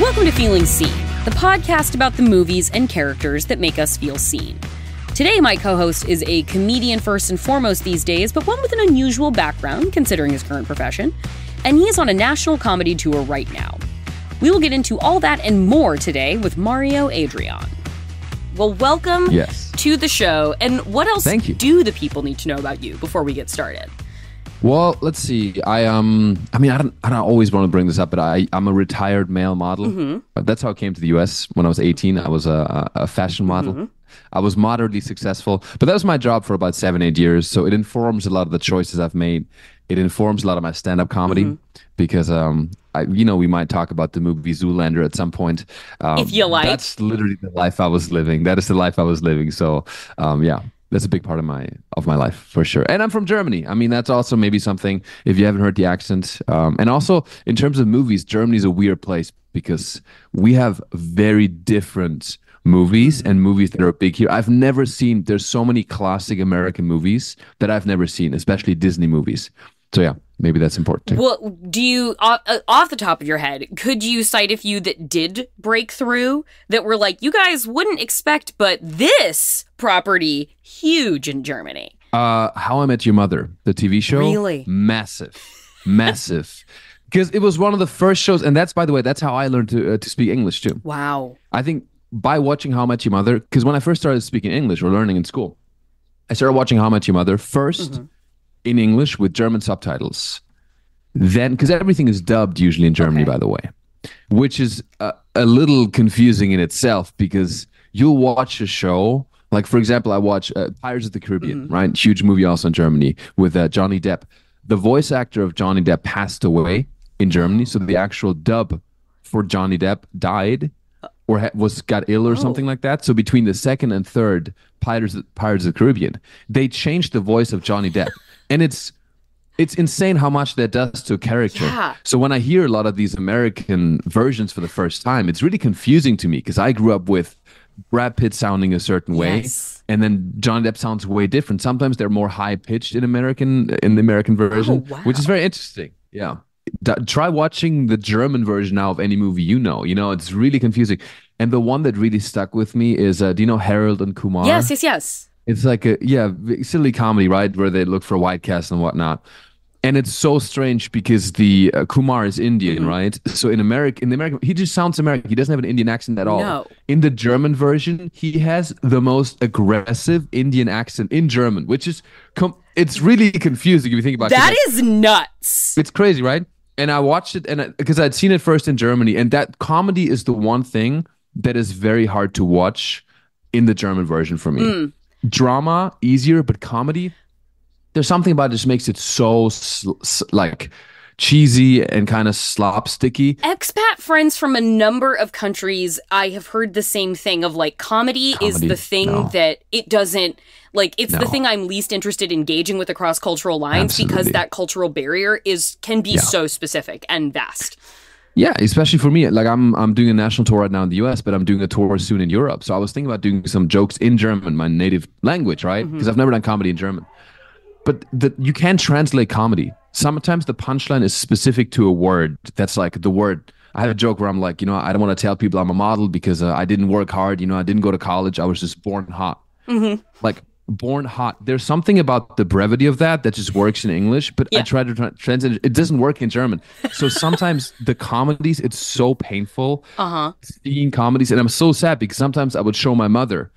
Welcome to Feeling Seen, the podcast about the movies and characters that make us feel seen. Today, my co-host is a comedian first and foremost these days, but one with an unusual background considering his current profession, and he is on a national comedy tour right now. We will get into all that and more today with Mario Adrion. Well, welcome to the show, and what else do the people need to know about you before we get started? Well, let's see. I don't always want to bring this up, but I'm a retired male model. Mm-hmm. That's how I came to the US when I was 18. I was a fashion model. Mm-hmm. I was moderately successful, but that was my job for about 7-8 years. So it informs a lot of the choices I've made. It informs a lot of my stand-up comedy because, we might talk about the movie Zoolander at some point. If you like. That's literally the life I was living. That is the life I was living. So, that's a big part of my life for sure. And I'm from Germany. I mean, that's also maybe something if you haven't heard the accent. And also in terms of movies, Germany's a weird place because we have very different movies and movies that are big here. There's so many classic American movies that I've never seen, especially Disney movies. So yeah, maybe that's important too. Well, do you, off the top of your head, could you cite a few that did break through that were like, you guys wouldn't expect, but this property, huge in Germany? How I Met Your Mother, the TV show. Really? Massive. Because it was one of the first shows, and that's, by the way, that's how I learned to speak English too. Wow. I think by watching How I Met Your Mother, because when I first started speaking English or learning in school, I started watching How I Met Your Mother first in English with German subtitles. Then, because everything is dubbed usually in Germany, by the way, which is a little confusing in itself because you'll watch a show, like for example, I watch Pirates of the Caribbean, right? Huge movie also in Germany with Johnny Depp. The voice actor of Johnny Depp passed away in Germany, so the actual dub for Johnny Depp died or got ill or something like that. So between the second and third Pirates of the Caribbean, they changed the voice of Johnny Depp. And it's insane how much that does to a character. Yeah. So when I hear a lot of these American versions for the first time, it's really confusing to me because I grew up with Brad Pitt sounding a certain way, and then Johnny Depp sounds way different. Sometimes they're more high pitched in the American version, which is very interesting. Yeah. Try watching the German version now of any movie it's really confusing. And the one that really stuck with me is, do you know Harold and Kumar? Yes. It's like a silly comedy, right? Where they look for White Castle and whatnot. And it's so strange because the Kumar is Indian, right? So in the American, he just sounds American. He doesn't have an Indian accent at all. No. In the German version, he has the most aggressive Indian accent in German, which is, it's really confusing if you think about it. That is nuts. It's crazy, right? And I watched it because I'd seen it first in Germany. And that comedy is the one thing that is very hard to watch in the German version for me. Drama, easier, but comedy, there's something about it that just makes it so cheesy and kind of slapsticky. Expat friends from a number of countries, I have heard the same thing of like comedy is the thing that it doesn't, like it's the thing I'm least interested in engaging with across cultural lines because that cultural barrier can be so specific and vast. Yeah, especially for me. Like I'm doing a national tour right now in the US, but I'm doing a tour soon in Europe. So I was thinking about doing some jokes in German, my native language, right? Because I've never done comedy in German. But you can't translate comedy. Sometimes the punchline is specific to a word. That's like the word. I had a joke where I'm like, I don't want to tell people I'm a model because I didn't work hard. I didn't go to college. I was just born hot. Like born hot. There's something about the brevity of that just works in English, but I try to translate it. It doesn't work in German. So sometimes the comedies, it's so painful seeing comedies. And I'm so sad because sometimes I would show my mother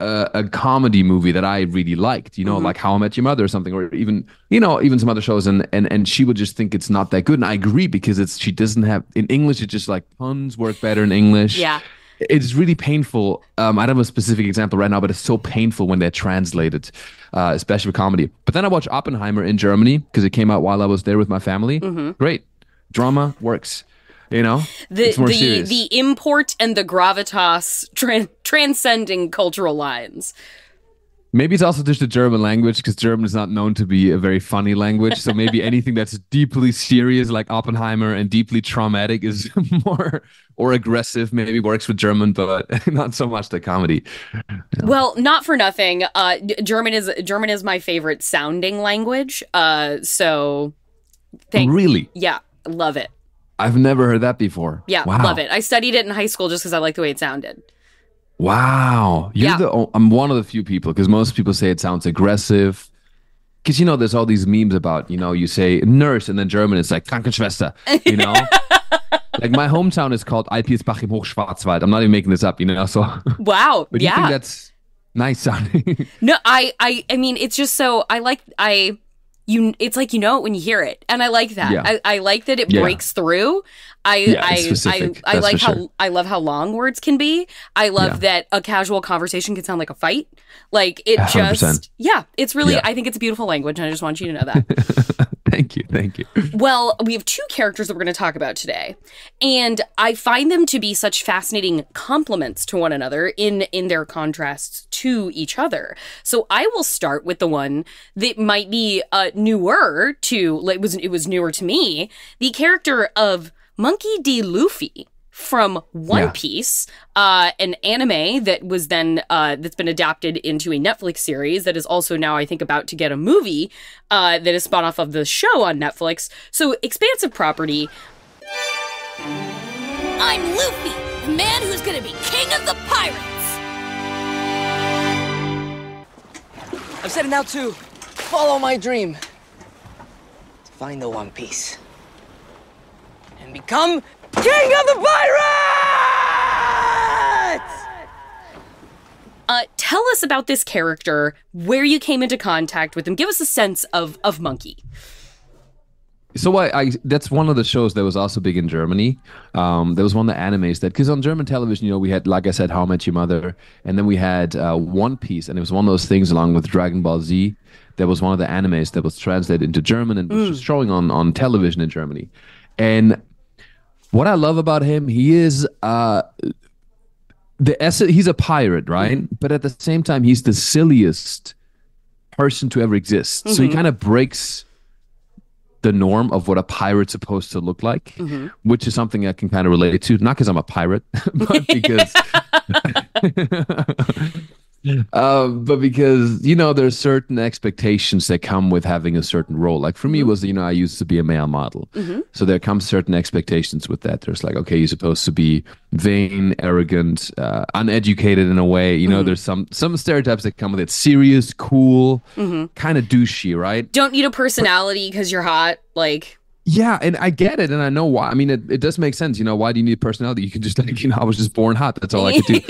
a comedy movie that I really liked, like How I Met Your Mother or something, or even some other shows. And she would just think it's not that good. And I agree because she doesn't have, in English, it's just like puns work better in English. Yeah. It's really painful. I don't have a specific example right now, but it's so painful when they're translated, especially with comedy. But then I watched Oppenheimer in Germany because it came out while I was there with my family. Great. Drama works. It's more serious. The import and the gravitas transcending cultural lines. Maybe it's also just the German language because German is not known to be a very funny language. So maybe anything that's deeply serious like Oppenheimer and deeply traumatic is more or aggressive maybe works with German, but not so much the comedy. Well, not for nothing. German is my favorite sounding language. So really? Yeah, love it. I've never heard that before. Yeah, wow. love it. I studied it in high school just because I like the way it sounded. Wow. I'm one of the few people, because most people say it sounds aggressive. Because, there's all these memes about, you say nurse, and then German it's like Krankenschwester, Like my hometown is called Alpirsbach im Hochschwarzwald. I'm not even making this up, so. Wow. But you think that's nice sounding? No, I mean, it's just so, it's like, it when you hear it. And I like that. Yeah. I like that it breaks through. I like I love how long words can be. I love that a casual conversation can sound like a fight. Like it 100%. It's really, I think it's a beautiful language, and I just want you to know that. Thank you. Well, we have two characters that we're going to talk about today, and I find them to be such fascinating complements to one another in their contrasts to each other. So I will start with the one that might be newer to, it was newer to me, the character of Monkey D. Luffy from One Piece, an anime that was then that's been adapted into a Netflix series that is also now, I think, about to get a movie that is spun off of the show on Netflix. So expansive property. I'm Luffy, the man who's gonna be king of the pirates. I'm setting out to follow my dream, to find the One Piece and become king of the pirates! Tell us about this character, where you came into contact with him. Give us a sense of Monkey. So that's one of the shows that was also big in Germany. There was one of the animes that, because on German television, we had, like I said, How I Met Your Mother, and then we had One Piece, and it was one of those things along with Dragon Ball Z. That was one of the animes that was translated into German and was just showing on television in Germany. And what I love about him, he is he's a pirate, right? But at the same time, he's the silliest person to ever exist. So he kind of breaks the norm of what a pirate's supposed to look like, which is something I can kind of relate to. Not because I'm a pirate, but because there's certain expectations that come with having a certain role. Like for me, it was, I used to be a male model. So there comes certain expectations with that. There's like, okay, you're supposed to be vain, arrogant, uneducated in a way. There's some stereotypes that come with it. Serious, cool, kind of douchey, right? Don't need a personality because you're hot. Like... Yeah, and I get it, and I know why. I mean, it does make sense. Why do you need a personality? You can just, I was just born hot. That's all I could do.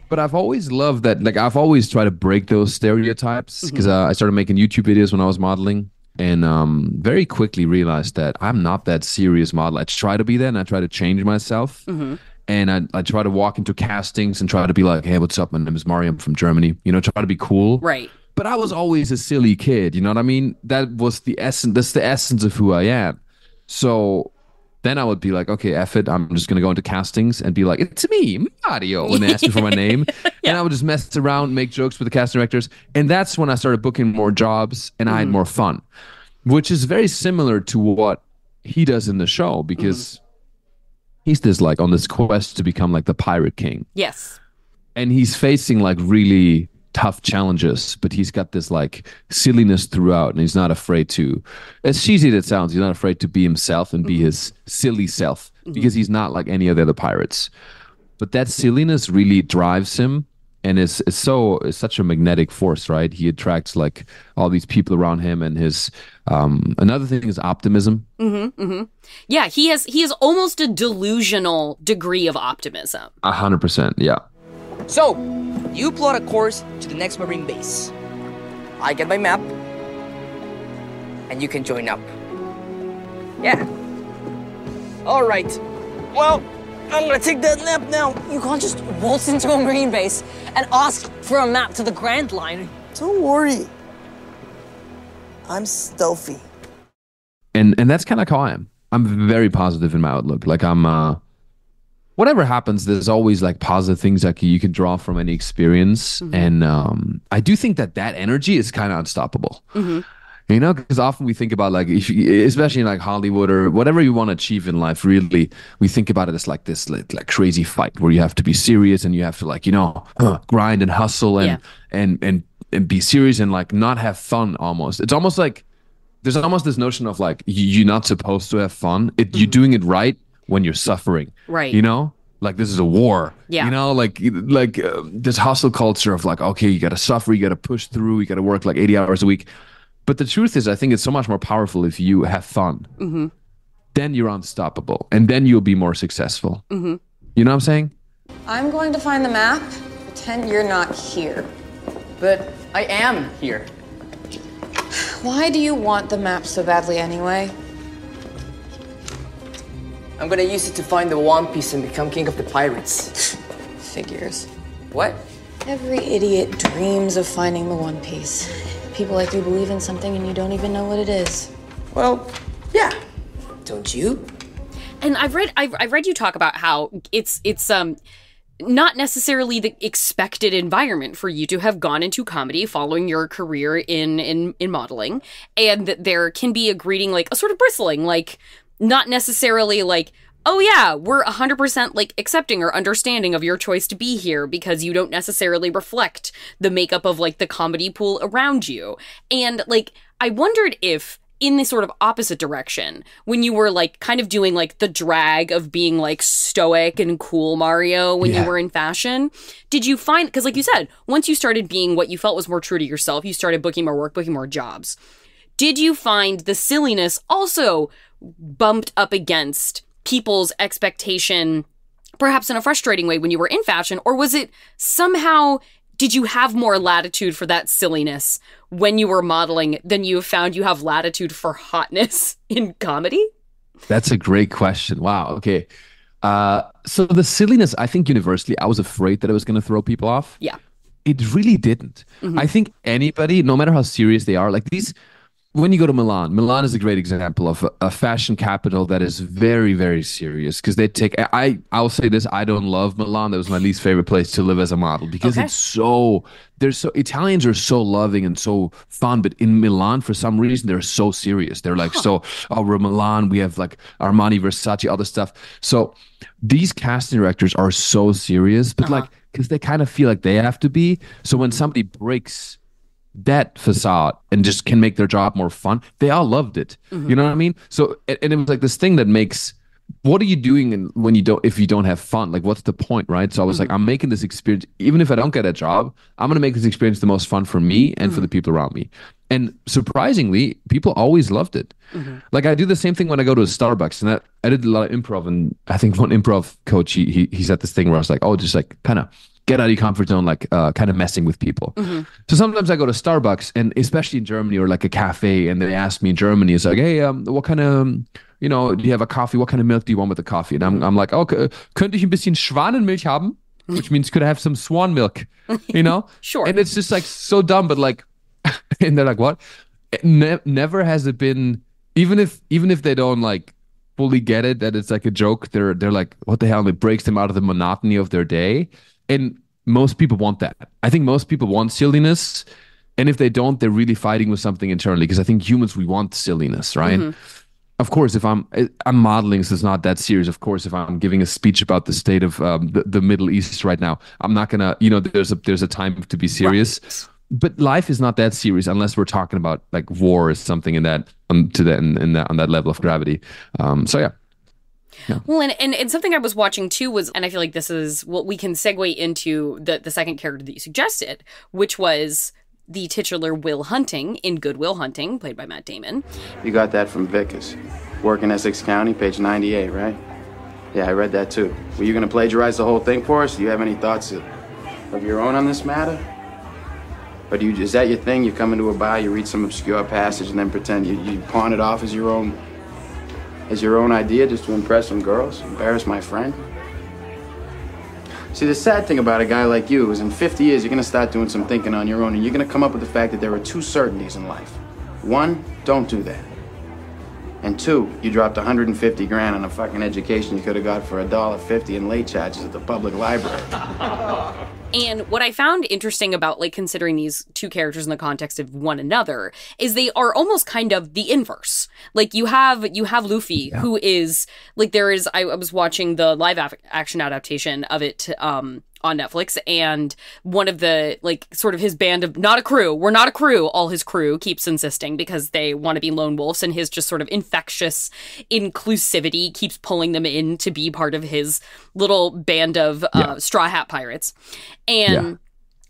But I've always loved that. Like, I've always tried to break those stereotypes, because I started making YouTube videos when I was modeling, and very quickly realized that I'm not that serious model. I try to be that, and I try to change myself. And I try to walk into castings and try to be like, hey, what's up? My name is Mario. I'm from Germany. Try to be cool. Right. But I was always a silly kid. You know what I mean? That was the essence. That's the essence of who I am. So then I would be like, okay, F it. I'm just going to go into castings and be like, it's me, Mario, when they ask me for my name. And I would just mess around, make jokes with the casting directors. And that's when I started booking more jobs and I had more fun, which is very similar to what he does in the show, because he's on this quest to become like the Pirate King. Yes. And he's facing like really tough challenges, but he's got this like silliness throughout, and he's not afraid to, as cheesy as it sounds, he's not afraid to be himself and be his silly self, because he's not like any of the other pirates. But that silliness really drives him, and is such a magnetic force, right? He attracts like all these people around him, and his another thing is optimism. Yeah, he has almost a delusional degree of optimism. 100%, yeah. So, you plot a course to the next marine base. I get my map, and you can join up. Yeah. All right. Well, I'm gonna take that nap now. You can't just waltz into a marine base and ask for a map to the Grand Line. Don't worry. I'm stealthy. And that's kind of how I am. I'm very positive in my outlook. Like whatever happens, there's always like positive things that you can draw from any experience. And I do think that energy is kind of unstoppable. Because often we think about like, especially in like Hollywood or whatever you want to achieve in life, really, we think about it as like this like crazy fight where you have to be serious and you have to like, grind and hustle and be serious and like not have fun almost. It's almost like there's almost this notion of like you're not supposed to have fun. You're doing it right when you're suffering. Right. You know, like this is a war. Yeah. You know, like this hustle culture of like, okay, you got to suffer, you got to push through, you got to work like 80 hours a week. But the truth is, I think it's so much more powerful if you have fun. Mm-hmm. Then you're unstoppable, and then you'll be more successful. Mm-hmm. You know what I'm saying? I'm going to find the map. Pretend you're not here. But I am here. Why do you want the map so badly anyway? I'm gonna use it to find the One Piece and become king of the pirates. Figures. What? Every idiot dreams of finding the One Piece. People like you believe in something and you don't even know what it is. Well, yeah. Don't you? And I've read you talk about how it's not necessarily the expected environment for you to have gone into comedy following your career in modeling, and that there can be a greeting, like a sort of bristling, like not necessarily like, oh yeah, we're 100% like accepting or understanding of your choice to be here because you don't necessarily reflect the makeup of like the comedy pool around you. And like, I wondered if in the sort of opposite direction, when you were like kind of doing like the drag of being like stoic and cool Mario when you were in fashion, did you find, because like you said, once you started being what you felt was more true to yourself, you started booking more work, booking more jobs. Did you find the silliness also bumped up against people's expectation, perhaps in a frustrating way when you were in fashion, or was it somehow, did you have more latitude for that silliness when you were modeling than you found you have latitude for hotness in comedy? That's a great question. Wow. Okay. So the silliness, I think universally, I was afraid that it was going to throw people off. Yeah. It really didn't. Mm-hmm. I think anybody, no matter how serious they are, like these, when you go to Milan is a great example of a fashion capital that is very, very serious because they take, I'll say this, I don't love Milan. That was my least favorite place to live as a model because it's so, Italians are so loving and so fun, but in Milan, for some reason, they're so serious. They're like, we're Milan, we have like Armani, Versace, other stuff. So these casting directors are so serious, but like, because they kind of feel like they have to be. So when somebody breaks that facade and just can make their job more fun, they all loved it. You know what I mean? So, and it was like this thing that makes, what are you doing when you don't, if you don't have fun? Like, what's the point, right? So I was like, I'm making this experience, even if I don't get a job, I'm going to make this experience the most fun for me and for the people around me. And surprisingly, people always loved it. Like I do the same thing when I go to a Starbucks, and I did a lot of improv, and I think one improv coach, he said this thing where I was like, oh, just like kind of get out of your comfort zone, like kind of messing with people. So sometimes I go to Starbucks, and especially in Germany or like a cafe, and they ask me in Germany, it's like, hey, what kind of, do you have a coffee? What kind of milk do you want with the coffee? And I'm like, okay, könnte ich ein bisschen Schwanenmilch haben? Which means could I have some swan milk? Sure. And it's just like so dumb, but like, and they're like, what? Never has it been, even if they don't like fully get it, that it's like a joke, they're like, what the hell? And it breaks them out of the monotony of their day. And most people want that. I think most people want silliness. And if they don't, they're really fighting with something internally. Because I think humans, we want silliness, right? Of course, if I'm modeling, so it's not that serious. Of course, if I'm giving a speech about the state of the Middle East right now, I'm not gonna, there's a time to be serious. Right. But life is not that serious unless we're talking about like war or something in that on that level of gravity. So yeah. Well, and something I was watching too was, and I feel like this is what we can segue into the second character that you suggested, which was the titular Will Hunting in Good Will Hunting, played by Matt Damon. You got that from Vickers. Work in Essex County, page 98, right? Yeah, I read that too. Were you going to plagiarize the whole thing for us? Do you have any thoughts of your own on this matter? Or is that your thing? You come into a bar, you read some obscure passage, and then pretend you pawn it off as your own idea just to impress some girls? Embarrass my friend? See, the sad thing about a guy like you is in 50 years, you're going to start doing some thinking on your own, and you're going to come up with the fact that there are two certainties in life. One, don't do that. And two, you dropped 150 grand on a fucking education you could have got for $1.50 in late charges at the public library. And what I found interesting about like considering these two characters in the context of one another is they are almost kind of the inverse. Like you have Luffy, who is like, I was watching the live action adaptation of it on Netflix, and one of the, like, sort of his band of, not a crew, we're not a crew, all his crew keeps insisting because they want to be lone wolves, and his just sort of infectious inclusivity keeps pulling them in to be part of his little band of straw hat pirates. And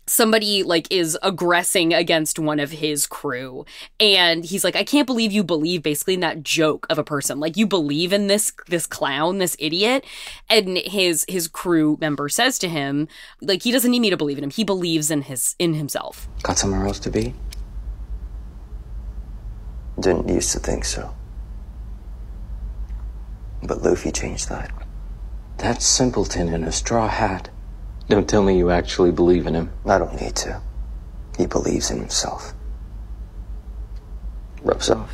somebody, like, is aggressing against one of his crew, and he's like, I can't believe you believe basically in that joke of a person. Like, you believe in this clown, this idiot. And his crew member says to him, like, he doesn't need me to believe in him. He believes in himself. Got somewhere else to be? Didn't used to think so. But Luffy changed that. That simpleton in a straw hat. Don't tell me you actually believe in him. I don't need to. He believes in himself. Rubs off.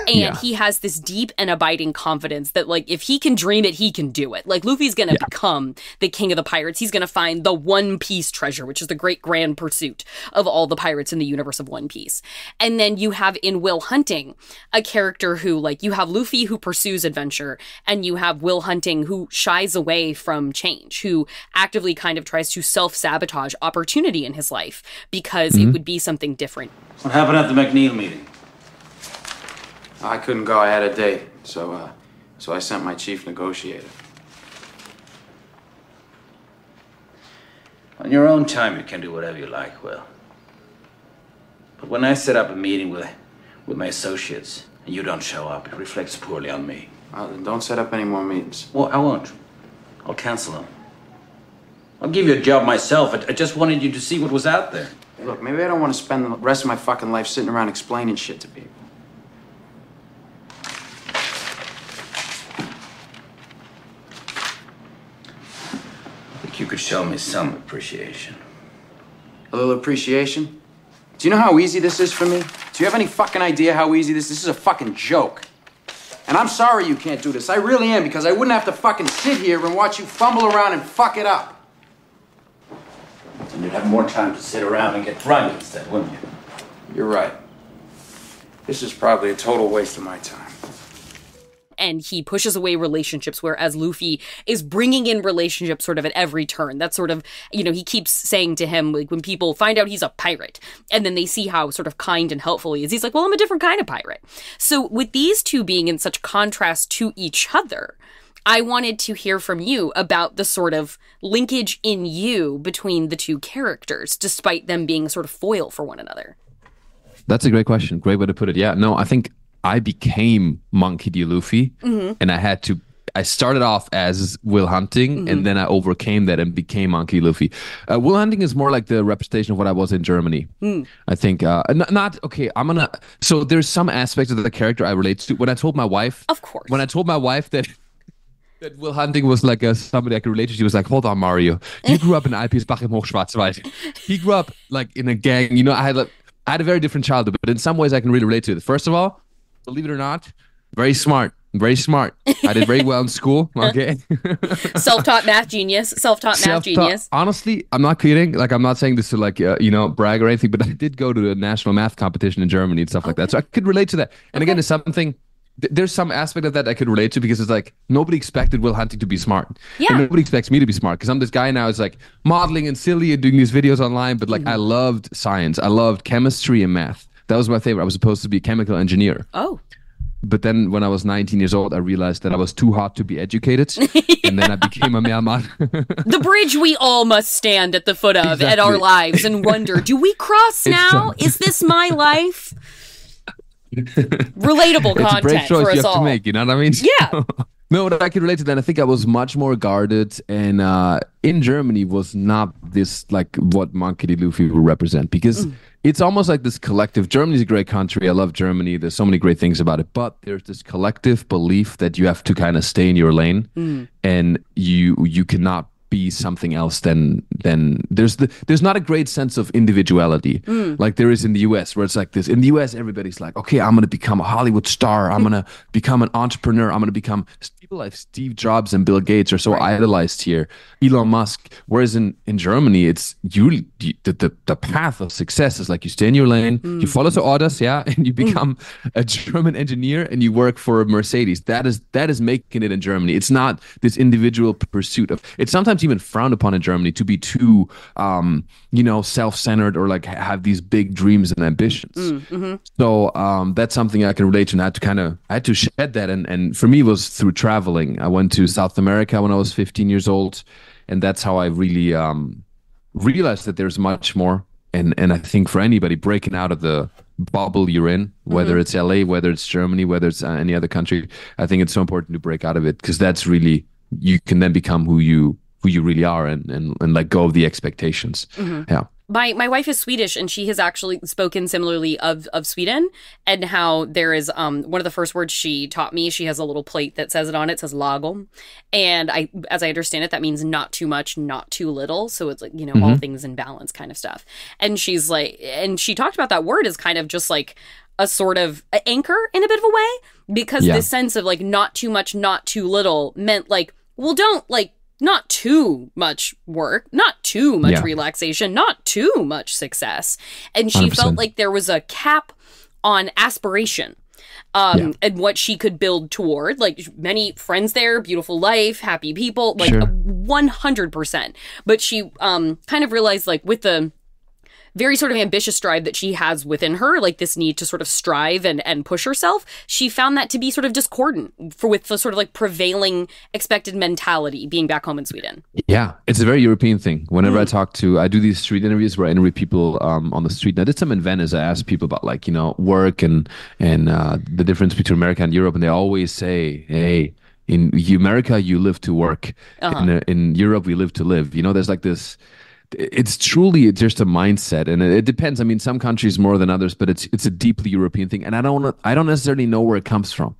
And he has this deep and abiding confidence that, like, if he can dream it, he can do it. Like, Luffy's gonna become the king of the pirates. He's gonna find the One Piece treasure, which is the great grand pursuit of all the pirates in the universe of One Piece. And then you have in Will Hunting a character who, like, you have Luffy who pursues adventure, and you have Will Hunting who shies away from change, who actively kind of tries to self-sabotage opportunity in his life because it would be something different. What happened at the McNeil meeting? I couldn't go. I had a date, so I sent my chief negotiator. On your own time, you can do whatever you like, Will. But when I set up a meeting with my associates and you don't show up, it reflects poorly on me. Well, then don't set up any more meetings. Well, I won't. I'll cancel them. I'll give you a job myself. I just wanted you to see what was out there. Hey, look, maybe I don't want to spend the rest of my fucking life sitting around explaining shit to people. You could show me some appreciation. A little appreciation? Do you know how easy this is for me? Do you have any fucking idea how easy this is? This is a fucking joke. And I'm sorry you can't do this. I really am, because I wouldn't have to fucking sit here and watch you fumble around and fuck it up. And you'd have more time to sit around and get drunk instead, wouldn't you? You're right. This is probably a total waste of my time. And he pushes away relationships, whereas Luffy is bringing in relationships sort of at every turn. That's sort of, you know, he keeps saying to him, like, when people find out he's a pirate, and then they see how sort of kind and helpful he is, he's like, well, I'm a different kind of pirate. So with these two being in such contrast to each other, I wanted to hear from you about the sort of linkage in you between the two characters, despite them being sort of foil for one another. That's a great question. Great way to put it. Yeah, no, I think I became Monkey D. Luffy, and I started off as Will Hunting, and then I overcame that and became Monkey D. Luffy. Will Hunting is more like the representation of what I was in Germany. I think, so there's some aspects of the character I relate to. When I told my wife, of course, that Will Hunting was like somebody I could relate to, she was like, hold on, Mario, you grew up in Alpirsbach im Hochschwarzwald. He grew up like in a gang, you know, I had a very different childhood, but in some ways I can really relate to it. First of all, believe it or not, very smart. I did very well in school. Okay. Self-taught math genius. Honestly, I'm not kidding. Like, I'm not saying this to like, brag or anything, but I did go to a national math competition in Germany and stuff like that. So I could relate to that. And again, there's some aspect of that I could relate to, because it's like, nobody expected Will Hunting to be smart. Yeah. And nobody expects me to be smart, because I'm this guy now who's like modeling and silly and doing these videos online. But like, I loved science. I loved chemistry and math. That was my favorite. I was supposed to be a chemical engineer. Oh. But then when I was 19 years old, I realized that I was too hot to be educated. And then I became a mailman. The bridge we all must stand at the foot of at our lives and wonder, do we cross now? Is this my life? Relatable content it's a brave choice for us you have all. to make, you know what I mean? Yeah. No, I can relate to that. I think I was much more guarded, and in Germany was not this like what Monkey D. Luffy would represent, because it's almost like this collective. Germany's a great country. I love Germany. There's so many great things about it, but there's this collective belief that you have to kind of stay in your lane, and you cannot be something else than there's not a great sense of individuality like there is in the US, where it's like this. In the US, everybody's like, okay, I'm gonna become a Hollywood star, I'm gonna become an entrepreneur, I'm gonna become, people people like Steve Jobs and Bill Gates are so idolized here, Elon Musk. Whereas in Germany, it's the path of success is like you stay in your lane, you follow the orders, and you become a German engineer and you work for Mercedes. That is making it in Germany. It's not this individual pursuit of. It's sometimes even frowned upon in Germany to be too, self-centered or like have these big dreams and ambitions. So that's something I can relate to, and I had to shed that, and for me it was through traveling. I went to South America when I was 15 years old, and that's how I really realized that there's much more. And I think for anybody breaking out of the bubble you're in, whether it's LA, whether it's Germany, whether it's any other country, I think it's so important to break out of it, because that's really, you can then become who you really are and let go of the expectations. Yeah. My wife is Swedish, and she has actually spoken similarly of Sweden, and how there is one of the first words she taught me. She has a little plate that says it on it. It says lagom, and as I understand it, that means not too much, not too little. So it's like, all things in balance kind of stuff. And she's like, and she talked about that word as kind of just like a sort of anchor in a bit of a way, because this sense of like not too much, not too little meant like, well, don't like. Not too much work, not too much relaxation, not too much success. And she 100%. felt like there was a cap on aspiration and what she could build toward. Like, many friends there, beautiful life, happy people, like 100%. But she kind of realized, like, with the very sort of ambitious drive that she has within her, like this need to sort of strive and push herself, she found that to be sort of discordant with the sort of like prevailing expected mentality being back home in Sweden. Yeah, it's a very European thing. Whenever I do these street interviews where I interview people on the street. And I did some in Venice. I asked people about like, work and the difference between America and Europe. And they always say, hey, in America, you live to work. In Europe, we live to live. There's like this... It's truly just a mindset, and it depends. I mean, some countries more than others, but it's a deeply European thing, and I don't necessarily know where it comes from.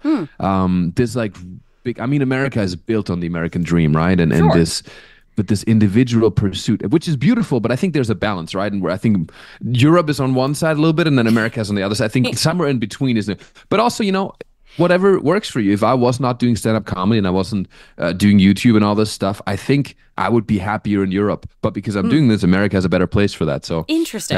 There's like big. I mean, America is built on the American dream, right? And this individual pursuit, which is beautiful, but I think there's a balance, right? And where I think Europe is on one side a little bit, and then America is on the other side. I think somewhere in between is, but also whatever works for you. If I was not doing stand-up comedy and I wasn't doing YouTube and all this stuff, I think I would be happier in Europe. But because I'm doing this, America is a better place for that. So interesting.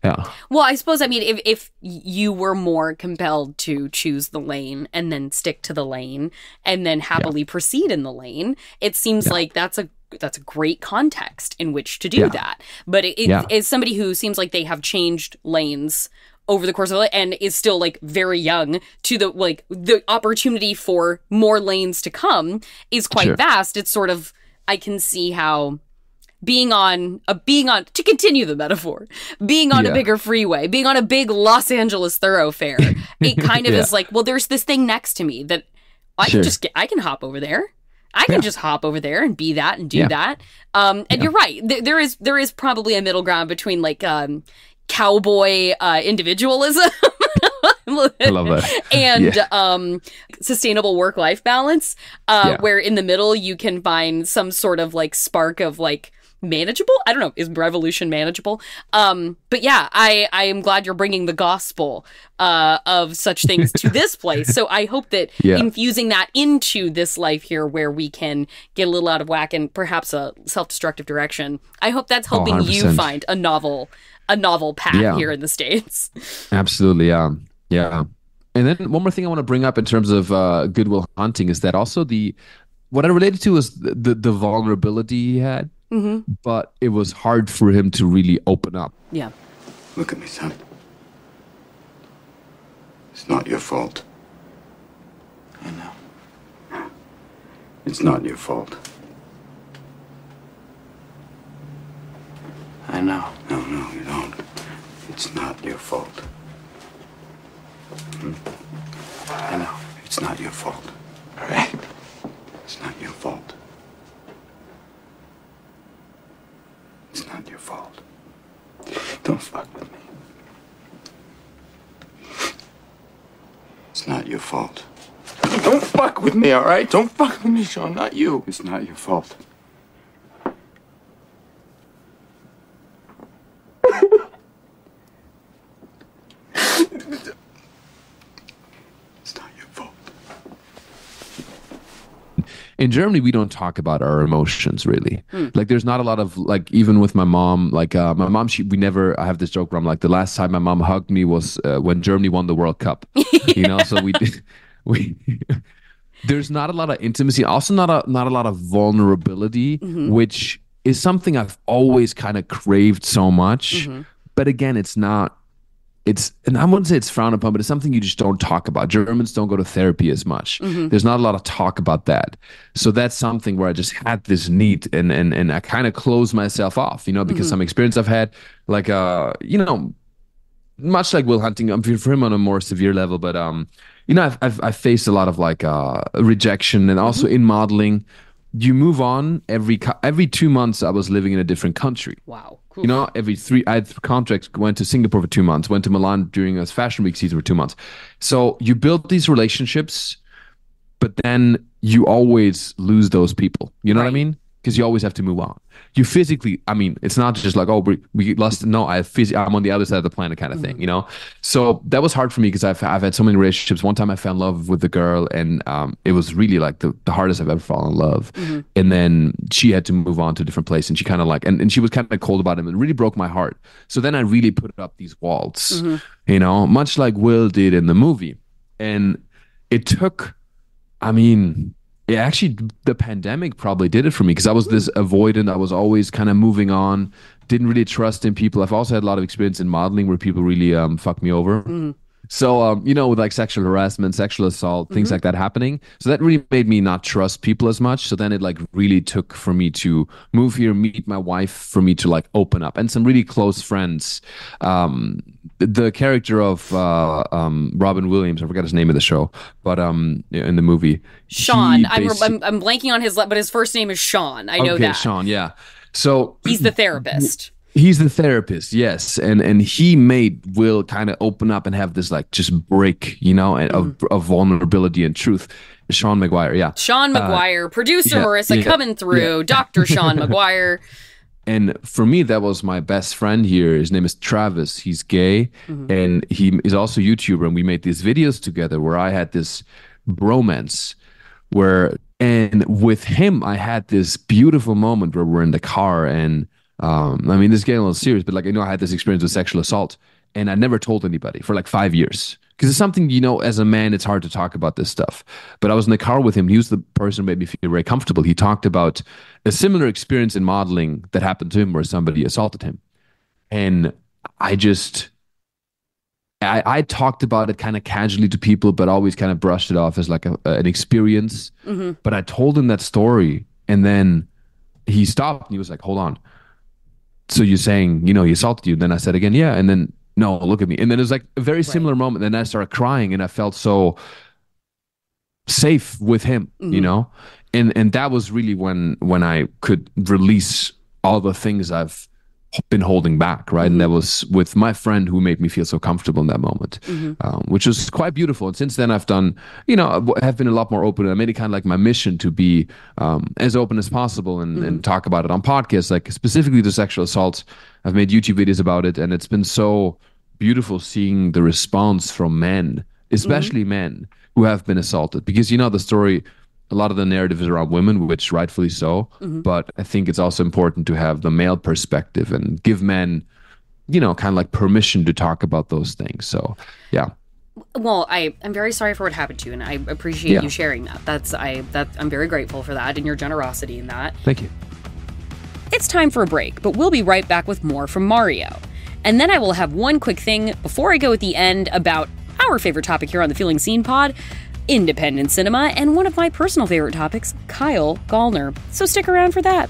Yeah. Well, I suppose, I mean, if you were more compelled to choose the lane and then stick to the lane and then happily proceed in the lane, it seems like that's a great context in which to do that. But it is somebody who seems like they have changed lanes over the course of it and is still like very young, to the opportunity for more lanes to come is quite vast. It's sort of, I can see how being on to continue the metaphor, being on a bigger freeway, being on a big Los Angeles thoroughfare, it kind of is like, well, there's this thing next to me that I can hop over there. I can just hop over there and be that and do that. And you're right. There is probably a middle ground between like cowboy individualism I love that. and sustainable work-life balance, where in the middle you can find some sort of like spark of like manageable. I don't know, is revolution manageable? But yeah, I am glad you're bringing the gospel of such things to this place. So I hope that infusing that into this life here, where we can get a little out of whack and perhaps a self-destructive direction, I hope that's helping you find a novel path here in the States. Absolutely, yeah. And then one more thing I want to bring up in terms of Good Will Hunting is that also what I related to was the vulnerability he had, but it was hard for him to really open up. Yeah. Look at me, son. It's not your fault. I know. It's not your fault. I know. No, you don't. It's not your fault. I know. It's not your fault. All right. It's not your fault. It's not your fault. Don't fuck with me. It's not your fault. Don't fuck with me, all right? Don't fuck with me, Sean, not you. It's not your fault. It's not your fault. in Germany, we don't talk about our emotions really. Like, there's not a lot of, like, even with my mom, like, my mom, I have this joke where I'm like, the last time my mom hugged me was when Germany won the World Cup, so we, there's not a lot of intimacy, also not a lot of vulnerability, which is something I've always kind of craved so much. But again, and I wouldn't say it's frowned upon, but it's something you just don't talk about. Germans don't go to therapy as much. There's not a lot of talk about that. So that's something where I just had this need, and I kind of closed myself off, because some experience I've had, like, much like Will Hunting, for him on a more severe level, but, I've faced a lot of, like, rejection, and also in modeling, you move on every 2 months. I was living in a different country. Wow. Cool. I had contracts, went to Singapore for 2 months, went to Milan during a fashion week season for 2 months. So you build these relationships, but then you always lose those people. You know what I mean? Because you always have to move on. You physically, it's not just like, oh, we lost. No, I'm on the other side of the planet kind of thing, So that was hard for me because I've had so many relationships. One time I fell in love with a girl, and it was really like the hardest I've ever fallen in love. And then she had to move on to a different place, and she kind of like, and she was kind of cold about it, and it really broke my heart. So then I really put up these walls, much like Will did in the movie. And it took, yeah, actually, the pandemic probably did it for me, because I was this avoidant. I was always kind of moving on, didn't really trust in people. I've also had a lot of experience in modeling where people really fucked me over. So, with like sexual harassment, sexual assault, things like that happening. So that really made me not trust people as much. So then it like really took for me to move here, meet my wife, for me to like open up, and some really close friends. The character of Robin Williams, I forgot his name of the show, but in the movie, Sean. I'm blanking on his, but his first name is Sean. I know that. Sean. Yeah. So he's the therapist. He's the therapist, yes, and he made Will kind of open up and have this like just break, of vulnerability and truth. Sean McGuire, yeah. Sean McGuire, producer Marissa coming through, Dr. Sean McGuire. And for me, that was my best friend here. His name is Travis. He's gay, and he is also a YouTuber. And we made these videos together where I had this bromance, and with him, I had this beautiful moment where we're in the car, and this is getting a little serious, but like, I had this experience with sexual assault, and I never told anybody for like 5 years. Because it's something, as a man, it's hard to talk about this stuff. But I was in the car with him. He was the person who made me feel very comfortable. He talked about a similar experience in modeling that happened to him where somebody assaulted him. And I talked about it kind of casually to people, but always kind of brushed it off as like an experience. But I told him that story, and then he stopped and he was like, hold on. So you're saying, he assaulted you? And then I said again, yeah. And then, no, look at me. And then it was like a very similar moment. Then I started crying, and I felt so safe with him, and that was really when I could release all the things I've been holding back, right? And that was with my friend who made me feel so comfortable in that moment, which was quite beautiful. And since then I've done, have been a lot more open. I made it kind of like my mission to be as open as possible and talk about it on podcasts, like specifically the sexual assaults. I've made YouTube videos about it, and it's been so beautiful seeing the response from men, especially men who have been assaulted, because the story, a lot of the narrative is around women, which rightfully so, but I think it's also important to have the male perspective and give men, kind of like permission to talk about those things. So, yeah. Well, I'm very sorry for what happened to you, and I appreciate you sharing that. I'm very grateful for that and your generosity in that. Thank you. It's time for a break, but we'll be right back with more from Mario. And then I will have one quick thing before I go at the end about our favorite topic here on the Feeling Seen pod, independent cinema, and one of my personal favorite topics, Kyle Gallner. So stick around for that.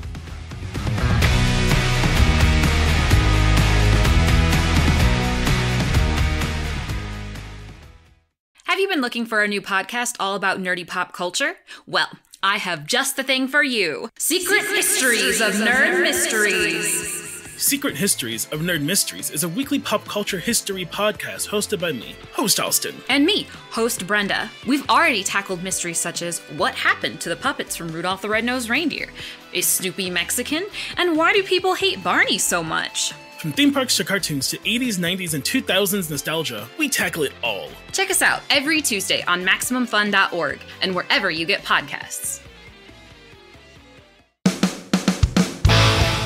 Have you been looking for a new podcast all about nerdy pop culture? Well, I have just the thing for you. Secret Histories of Nerd Mysteries. Secret Histories of Nerd Mysteries is a weekly pop culture history podcast hosted by me, host Alston. And me, host Brenda. We've already tackled mysteries such as what happened to the puppets from Rudolph the Red-Nosed Reindeer? Is Snoopy Mexican? And why do people hate Barney so much? From theme parks to cartoons to 80s, 90s, and 2000s nostalgia, we tackle it all. Check us out every Tuesday on MaximumFun.org and wherever you get podcasts.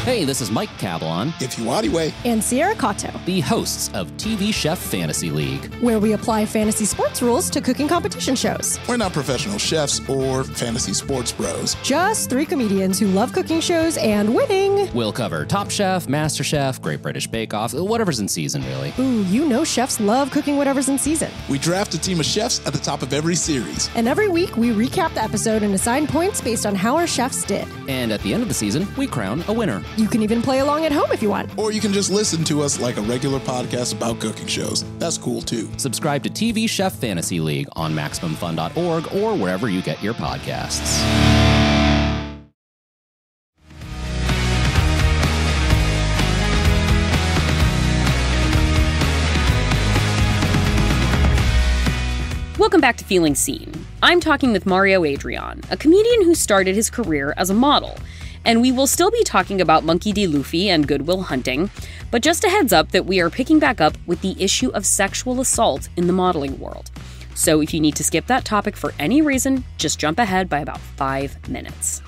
Hey, this is Mike Cabalon. Ifewadiwe. And Sierra Kato. The hosts of TV Chef Fantasy League. Where we apply fantasy sports rules to cooking competition shows. We're not professional chefs or fantasy sports bros. Just three comedians who love cooking shows and winning. We'll cover Top Chef, Master Chef, Great British Bake Off, whatever's in season, really. Ooh, you know chefs love cooking whatever's in season. We draft a team of chefs at the top of every series. And every week, we recap the episode and assign points based on how our chefs did. And at the end of the season, we crown a winner. You can even play along at home if you want. Or you can just listen to us like a regular podcast about cooking shows. That's cool, too. Subscribe to TV Chef Fantasy League on MaximumFun.org or wherever you get your podcasts. Welcome back to Feeling Seen. I'm talking with Mario Adrion, a comedian who started his career as a model. And we will still be talking about Monkey D. Luffy and Good Will Hunting, but just a heads up that we are picking back up with the issue of sexual assault in the modeling world. So if you need to skip that topic for any reason, just jump ahead by about 5 minutes.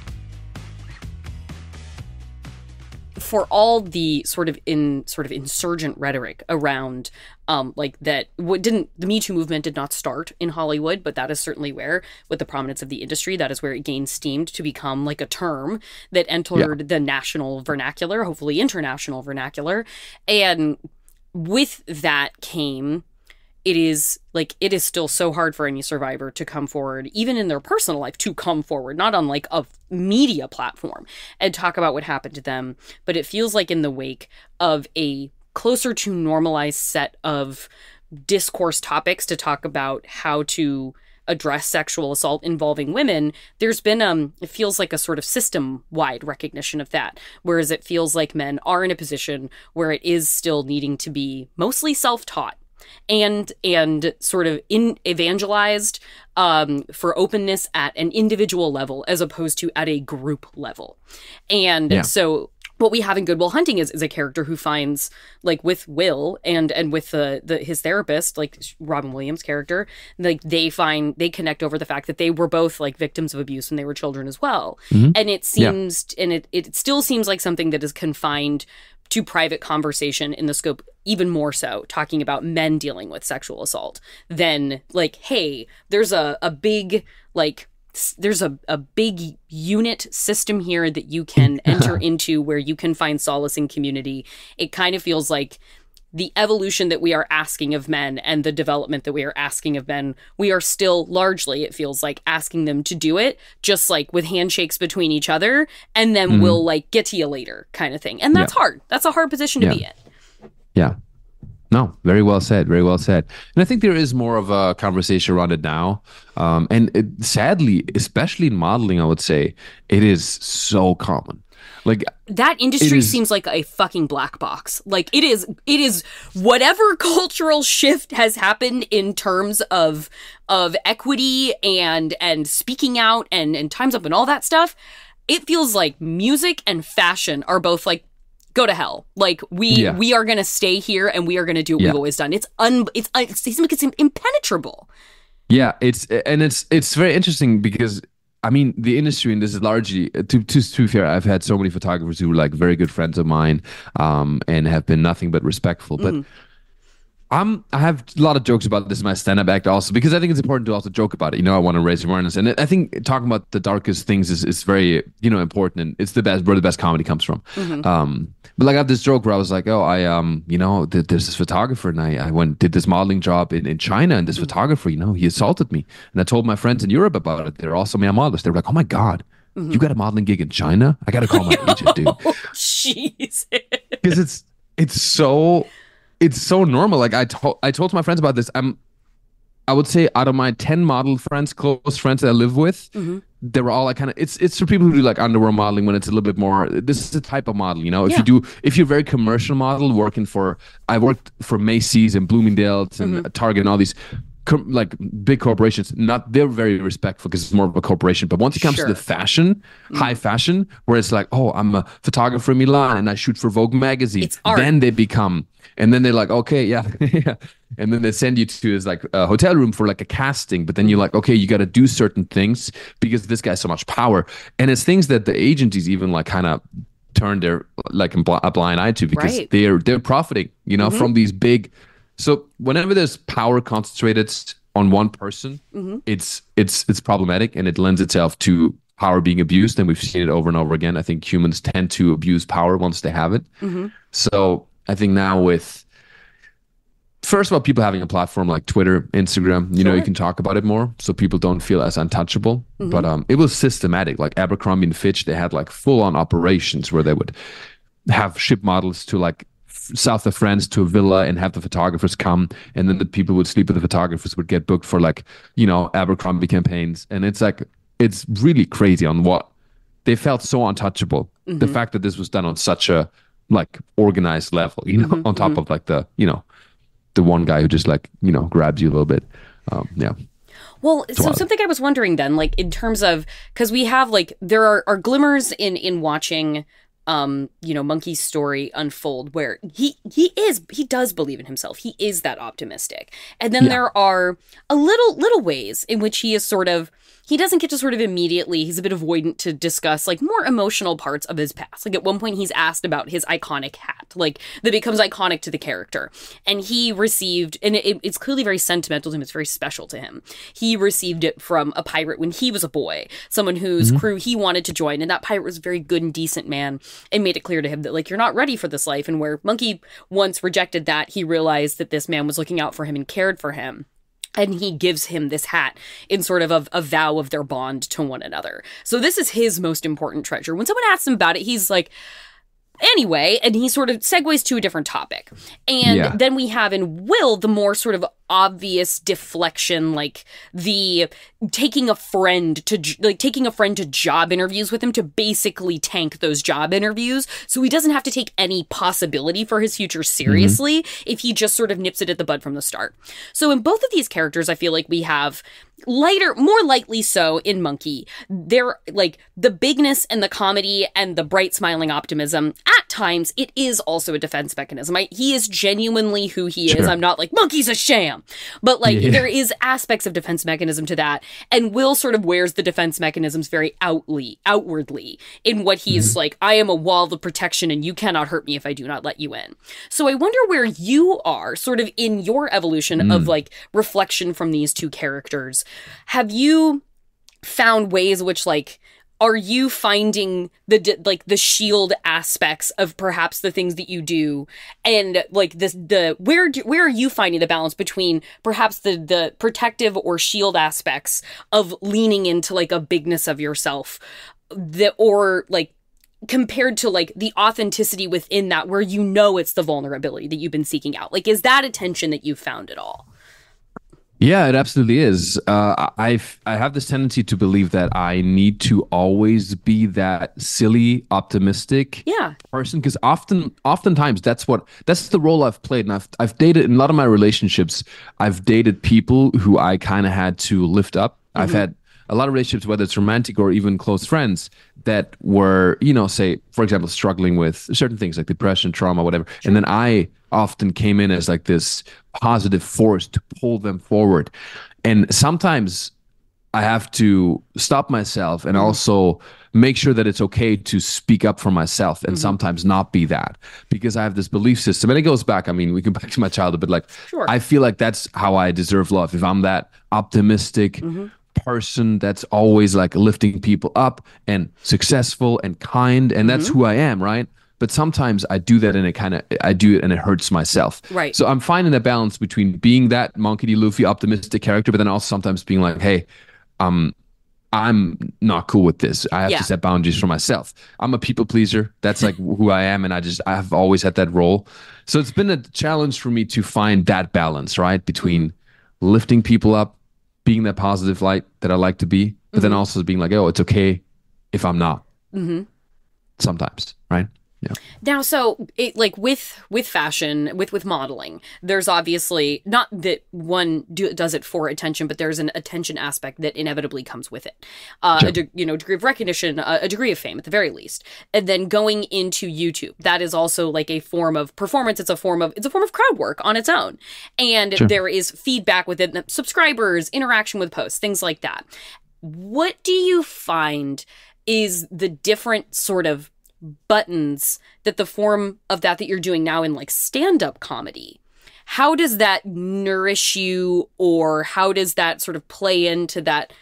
For all the sort of insurgent rhetoric around the Me Too movement did not start in Hollywood, but that is certainly where, with the prominence of the industry, that is where it gained steam to become like a term that entered the national vernacular, hopefully international vernacular. And with that came, it is still so hard for any survivor to come forward, even in their personal life, to come forward, not on like a media platform and talk about what happened to them. But it feels like in the wake of a closer to normalized set of discourse topics to talk about how to address sexual assault involving women, there's been it feels like a sort of system-wide recognition of that, whereas it feels like men are in a position where it is still needing to be mostly self-taught and sort of evangelized for openness at an individual level as opposed to at a group level. And so what we have in Good Will Hunting is a character who finds, like with Will and with his therapist, like Robin Williams' character, like they connect over the fact that they were both like victims of abuse when they were children as well. Mm-hmm. And it seems, and it still seems like something that is confined to private conversation in the scope, even more so, talking about men dealing with sexual assault than like, hey, there's a big, like, there's a big unit system here that you can enter into where you can find solace in community. It kind of feels like the evolution that we are asking of men and the development that we are asking of men, we are still largely, it feels like, asking them to do it just like with handshakes between each other, and then we'll like get to you later kind of thing. And that's hard. That's a hard position to be in. Yeah. No, very well said. Very well said. And I think there is more of a conversation around it now. Sadly, especially in modeling, I would say, it is so common. Like that industry seems like a fucking black box. Like it is whatever cultural shift has happened in terms of equity and speaking out and Time's Up and all that stuff. It feels like music and fashion are both like, go to hell. Like we are going to stay here and we are going to do what we've always done. It seems like it's impenetrable. Yeah, it's very interesting because I mean, the industry, and this is largely, to be fair, I've had so many photographers who are like very good friends of mine and have been nothing but respectful. But I have a lot of jokes about this in my stand-up act also, because I think it's important to also joke about it. You know, I want to raise awareness. And I think talking about the darkest things is very, important, and it's the best, where the best comedy comes from. But like I have this joke where I was like, there's this photographer, and I did this modeling job in China, and this photographer, he assaulted me. And I told my friends in Europe about it. They're also male models. They were like, oh my God, you got a modeling gig in China? I got to call my agent, dude. Jeez. Because it's so normal. Like I told my friends about this. I would say out of my 10 model friends, close friends that I live with, they were all like kind of, it's for people who do like underwear modeling when it's a little bit more, this is a type of model, if you're very commercial model I worked for Macy's and Bloomingdale's and Target and all these like big corporations, they're very respectful because it's more of a corporation. But once it comes to the fashion, high fashion, where it's like, oh, I'm a photographer in Milan and I shoot for Vogue magazine, then they become, and then they're like, okay, yeah. And then they send you to this like a hotel room for like a casting, but then you're like, okay, you got to do certain things because this guy has so much power. And it's things that the agencies even like kind of turn their like a blind eye to, because Right. they're profiting, you know, from these big. So whenever there's power concentrated on one person, it's problematic, and it lends itself to power being abused, and we've seen it over and over again. I think humans tend to abuse power once they have it. So I think now with, first of all, people having a platform like Twitter, Instagram, you know, you can talk about it more, so people don't feel as untouchable. But it was systematic. Like Abercrombie and Fitch, they had like full-on operations where they would have ship models to like south of France to a villa and have the photographers come, and then the people would sleep with the photographers, would get booked for like, you know, Abercrombie campaigns. And it's like, it's really crazy on what they felt so untouchable. The fact that this was done on such a like organized level, you know, on top of like the, you know, the one guy who just like, you know, grabs you a little bit. Yeah. Well, so something I was wondering then, like in terms of, because we have like, there are glimmers in watching, you know, Monkey's story unfold, where he does believe in himself. He is that optimistic. And then there are a little ways in which he is sort of, he doesn't get to sort of immediately, he's a bit avoidant to discuss like more emotional parts of his past. Like at one point he's asked about his iconic hat, like that becomes iconic to the character. And he received, and it's clearly very sentimental to him, it's very special to him. He received it from a pirate when he was a boy, someone whose crew he wanted to join. And that pirate was a very good and decent man and made it clear to him that like, you're not ready for this life. And where Monkey once rejected that, he realized that this man was looking out for him and cared for him. And he gives him this hat in sort of a vow of their bond to one another. So this is his most important treasure. When someone asks him about it, he's like, anyway, and he sort of segues to a different topic. And then we have in Will the more sort of obvious deflection, like the taking a friend to job interviews with him to basically tank those job interviews, so he doesn't have to take any possibility for his future seriously if he just sort of nips it at the bud from the start. So in both of these characters, I feel like we have more lightly so in Monkey, they're like the bigness and the comedy and the bright smiling optimism. At times, it is also a defense mechanism. He is genuinely who he is. I'm not like, Monkey's a sham. But like, there is aspects of defense mechanism to that. And Will sort of wears the defense mechanisms very outwardly in what he's like, I am a wall of protection and you cannot hurt me if I do not let you in. So I wonder where you are sort of in your evolution of like reflection from these two characters. Have you found ways which like, are you finding the shield aspects of perhaps the things that you do, and like where are you finding the balance between perhaps the protective or shield aspects of leaning into like a bigness of yourself, or like compared to like the authenticity within that, where you know it's the vulnerability that you've been seeking out? Like, is that a tension that you've found at all? Yeah, it absolutely is. I have this tendency to believe that I need to always be that silly, optimistic person, because oftentimes that's the role I've played, and I've dated in a lot of my relationships. I've dated people who I kind of had to lift up. I've had a lot of relationships, whether it's romantic or even close friends, that were, you know, say, for example, struggling with certain things like depression, trauma, whatever. And then I often came in as like this positive force to pull them forward. And sometimes I have to stop myself and also make sure that it's okay to speak up for myself, and sometimes not be that, because I have this belief system. And it goes back, I mean, we go back to my childhood, but like, I feel like that's how I deserve love. If I'm that optimistic person that's always like lifting people up and successful and kind, and that's who I am, right? But sometimes I do that and I do it and it hurts myself. Right. So I'm finding that balance between being that Monkey D. Luffy optimistic character, but then also sometimes being like, hey, I'm not cool with this. I have to set boundaries for myself. I'm a people pleaser. That's like who I am. And I have always had that role. So it's been a challenge for me to find that balance, right? Between lifting people up, being that positive light that I like to be, but then also being like, oh, it's okay if I'm not. Sometimes, right? Yeah. Now, so it, like with fashion, with modeling, there's obviously not that one does it for attention, but there's an attention aspect that inevitably comes with it. A degree of recognition, a degree of fame at the very least. And then going into YouTube, that is also like a form of performance. It's a form of crowd work on its own. And there is feedback within subscribers, interaction with posts, things like that. What do you find is the different sort of buttons that the form of that you're doing now in like stand-up comedy, how does that nourish you, or how does that sort of play into that,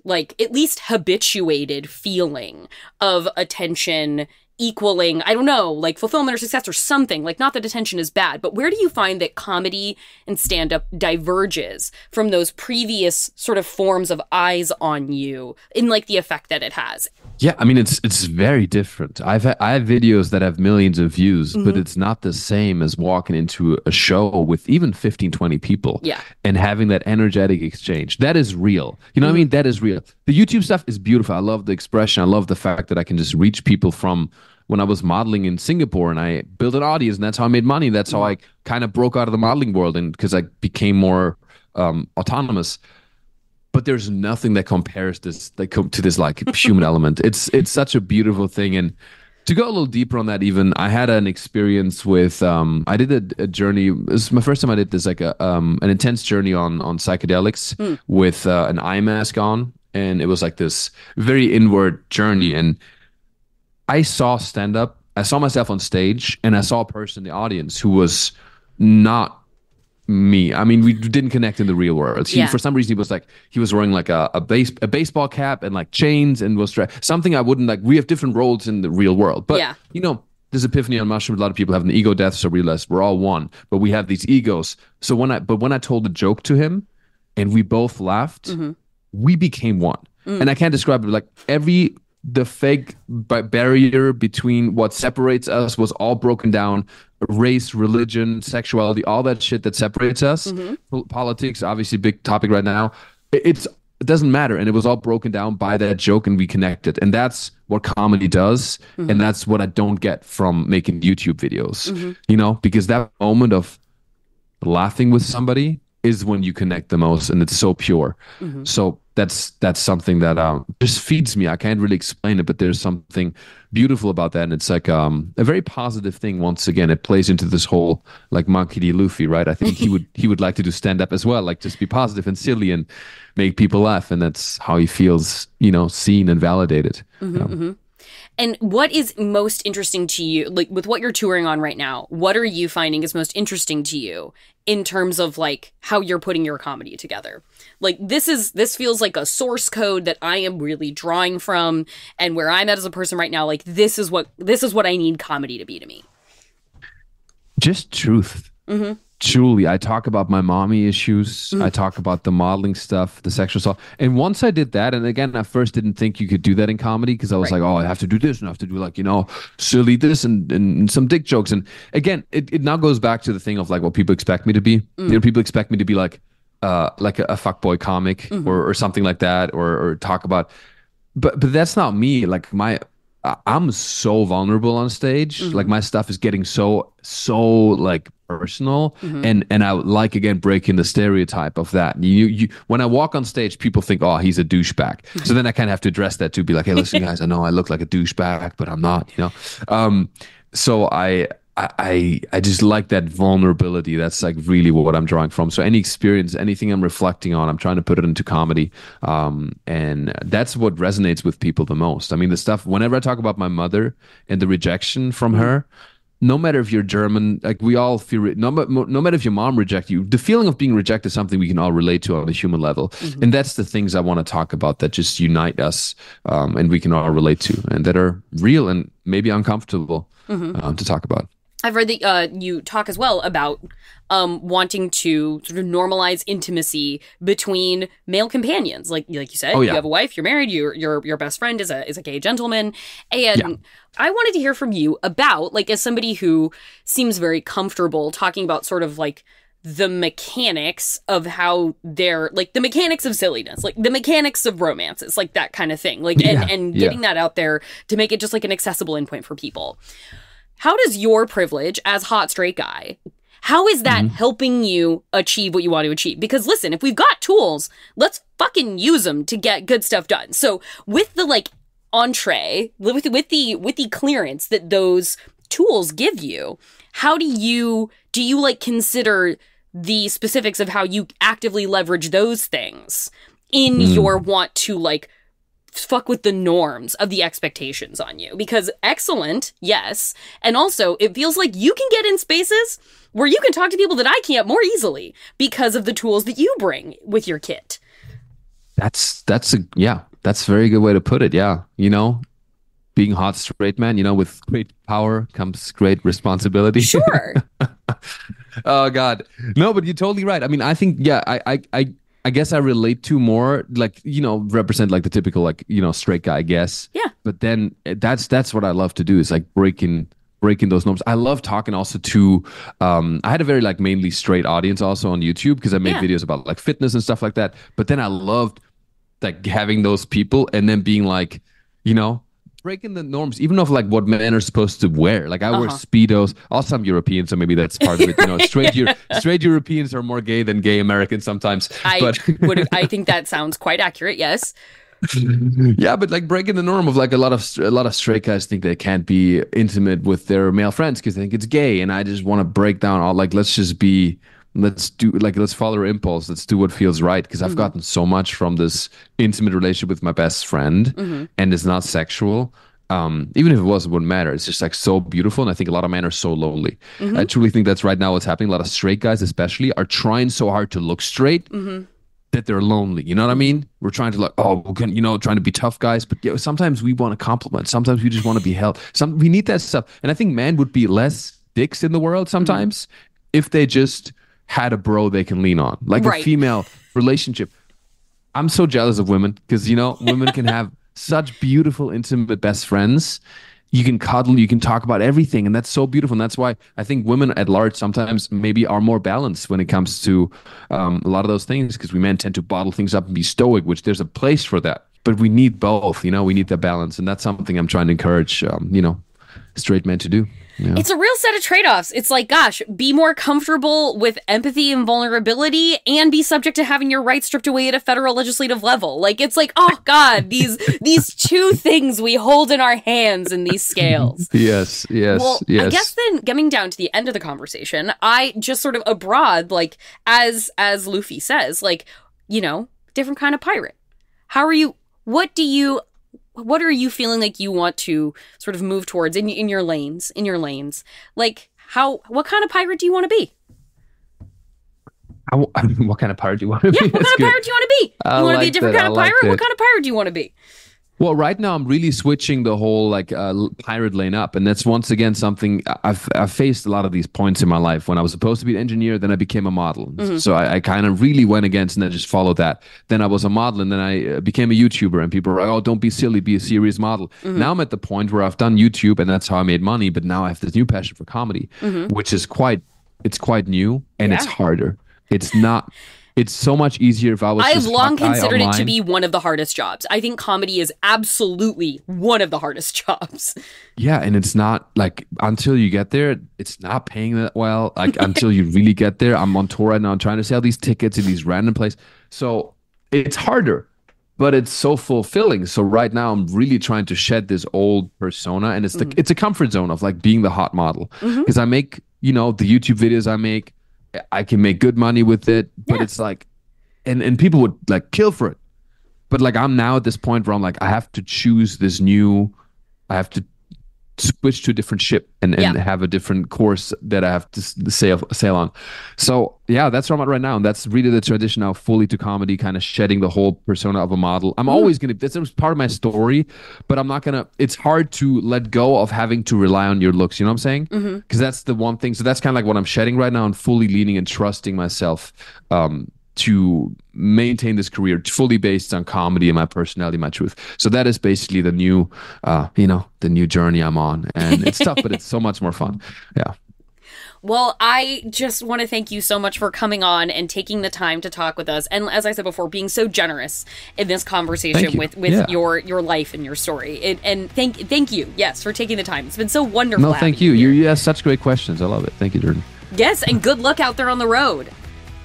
like, at least habituated feeling of attention equaling, I don't know, like fulfillment or success or something? Like, not that attention is bad, but where do you find that comedy and stand-up diverges from those previous sort of forms of eyes on you in like the effect that it has? Yeah, I mean, it's very different. I have videos that have millions of views, but it's not the same as walking into a show with even 15, 20 people and having that energetic exchange. That is real. You know what I mean? That is real. The YouTube stuff is beautiful. I love the expression. I love the fact that I can just reach people from when I was modeling in Singapore, and I built an audience, and that's how I made money. That's how I kind of broke out of the modeling world, and because I became more autonomous. But there's nothing that compares this to this like human element. It's such a beautiful thing. And to go a little deeper on that, even I had an experience with I did a journey. This is my first time I did this, like an intense journey on psychedelics with an eye mask on, and it was like this very inward journey. And I saw stand up. I saw myself on stage, and I saw a person in the audience who was not me. I mean, we didn't connect in the real world. For some reason, he was wearing like a baseball cap and like chains, and was something I wouldn't like. We have different roles in the real world, but you know, this epiphany on mushrooms, a lot of people have an ego death, so realize we're all one, but we have these egos. So when I told a joke to him, and we both laughed, we became one. And I can't describe it, like the fake barrier between what separates us was all broken down. Race, religion, sexuality, all that shit that separates us. Politics, obviously big topic right now. It doesn't matter. And it was all broken down by that joke, and we connected. And that's what comedy does. And that's what I don't get from making YouTube videos, you know, because that moment of laughing with somebody is when you connect the most, and it's so pure. So that's something that just feeds me. I can't really explain it, but there's something beautiful about that, and it's like a very positive thing. Once again, it plays into this whole like Monkey D. Luffy, right? I think he would like to do stand up as well, like just be positive and silly and make people laugh, and that's how he feels, you know, seen and validated. And what is most interesting to you, like with what you're touring on right now, what are you finding is most interesting to you in terms of like how you're putting your comedy together? Like this feels like a source code that I am really drawing from, and where I'm at as a person right now, like this is what I need comedy to be to me. Just truth. Truly, I talk about my mommy issues. I talk about the modeling stuff, the sexual stuff. And once I did that, and again, I first didn't think you could do that in comedy, because I was like, oh, I have to do this, and I have to do like, you know, silly this and some dick jokes. And again, it now goes back to the thing of like what people expect me to be. You know, people expect me to be like a fuckboy comic or something like that, or talk about. But that's not me. Like I'm so vulnerable on stage. Like my stuff is getting so like personal, and I like, again, breaking the stereotype of that. You when I walk on stage, people think, oh, he's a douchebag. So then I kind of have to address that too, be like, hey, listen, guys, I know I look like a douchebag, but I'm not, you know. So I just like that vulnerability. That's like really what I'm drawing from. So any experience, anything I'm reflecting on, I'm trying to put it into comedy. And that's what resonates with people the most. I mean, the stuff, whenever I talk about my mother and the rejection from her, no matter if you're German, like we all feel, no matter if your mom rejects you, the feeling of being rejected is something we can all relate to on a human level. And that's the things I want to talk about that just unite us, and we can all relate to, and that are real and maybe uncomfortable to talk about. I've read that you talk as well about wanting to sort of normalize intimacy between male companions. Like you said, you have a wife, you're married, your best friend is a gay gentleman. And I wanted to hear from you about, like, as somebody who seems very comfortable talking about sort of like the mechanics of how they're, like, the mechanics of silliness, like the mechanics of romances, like that kind of thing. Like, and getting that out there to make it just like an accessible endpoint for people. How does your privilege as hot straight guy, how is that helping you achieve what you want to achieve? Because listen, if we've got tools, let's fucking use them to get good stuff done. So with the like entree, with the clearance that those tools give you, how do you like consider the specifics of how you actively leverage those things in your want to like fuck with the norms of the expectations on you. Because excellent, yes. And also, it feels like you can get in spaces where you can talk to people that I can't more easily because of the tools that you bring with your kit. That's a very good way to put it. Yeah. You know, being hot straight man, you know, with great power comes great responsibility. Sure. Oh God. No, but you're totally right. I mean, I think, yeah, I guess I relate to more like, you know, represent like the typical, like, you know, straight guy, I guess. Yeah. But then that's what I love to do is like breaking those norms. I love talking also to, I had a very like mainly straight audience also on YouTube because I made videos about like fitness and stuff like that. But then I loved like having those people and then being like, you know, breaking the norms, even of like what men are supposed to wear. Like I wear Speedos. Also, I'm European, so maybe that's part of it. You know, straight Europeans are more gay than gay Americans sometimes. I think that sounds quite accurate. Yes. Yeah, but like breaking the norm of like a lot of straight guys think they can't be intimate with their male friends because they think it's gay, and I just want to break down all like let's follow our impulse. Let's do what feels right. Because I've gotten so much from this intimate relationship with my best friend, and it's not sexual. Even if it was, it wouldn't matter. It's just like so beautiful. And I think a lot of men are so lonely. I truly think that's right now what's happening. A lot of straight guys, especially, are trying so hard to look straight that they're lonely. You know what I mean? We're trying to trying to be tough guys. But yeah, sometimes we want a compliment. Sometimes we just want to be held. We need that stuff. And I think men would be less dicks in the world sometimes if they just had a bro they can lean on, like a female relationship. I'm so jealous of women because, you know, women can have such beautiful, intimate best friends. You can cuddle, you can talk about everything, and that's so beautiful. And that's why I think women at large sometimes maybe are more balanced when it comes to a lot of those things, because we men tend to bottle things up and be stoic, which there's a place for that. But we need both, you know, we need the balance. And that's something I'm trying to encourage, you know, straight men to do. Yeah. It's a real set of trade-offs. It's like, gosh, be more comfortable with empathy and vulnerability and be subject to having your rights stripped away at a federal legislative level. Like, it's like, oh God, these two things we hold in our hands in these scales. Yes. Well, I guess then getting down to the end of the conversation, I just sort of abroad, like, as Luffy says, like, you know, different kind of pirate. What are you feeling like you want to sort of move towards in your lanes? Like, what kind of pirate do you want to be? What kind of pirate do you want to be? Yeah, what kind of pirate do you want to be? You want to be a different kind of pirate? What kind of pirate do you want to be? Well, right now I'm really switching the whole like pirate lane up, and that's once again something I've faced a lot of these points in my life. When I was supposed to be an engineer, then I became a model. So I kind of really went against, and then just followed that. Then I was a model, and then I became a YouTuber, and people were like, "Oh, don't be silly, be a serious model." Now I'm at the point where I've done YouTube, and that's how I made money. But now I have this new passion for comedy, which is quite new, and it's harder. It's so much easier if I was. I've long considered it to be one of the hardest jobs. I think comedy is absolutely one of the hardest jobs. Yeah, and it's not like until you get there, it's not paying that well. Like until you really get there, I'm on tour right now, trying to sell these tickets in these random places. So it's harder, but it's so fulfilling. So right now, I'm really trying to shed this old persona, and it's a comfort zone of like being the hot model because I make, you know, the YouTube videos I make. I can make good money with it, but it's like, and people would like kill for it. But like, I'm now at this point where I'm like, I have to choose I have to switch to a different ship and have a different course that I have to sail on. So yeah, that's where I'm at right now. And that's really the transition now fully to comedy, kind of shedding the whole persona of a model. I'm always going to, that's part of my story, but I'm not going to, it's hard to let go of having to rely on your looks. You know what I'm saying? Because that's the one thing. So that's kind of like what I'm shedding right now and fully leaning and trusting myself to maintain this career fully based on comedy and my personality, my truth. So that is basically the new, the new journey I'm on. And it's tough, but it's so much more fun. Yeah. Well, I just want to thank you so much for coming on and taking the time to talk with us. And as I said before, being so generous in this conversation with your life and your story. And thank you, yes, for taking the time. It's been so wonderful. No, thank you. You asked such great questions. I love it. Thank you, Jordan. Yes, and good luck out there on the road.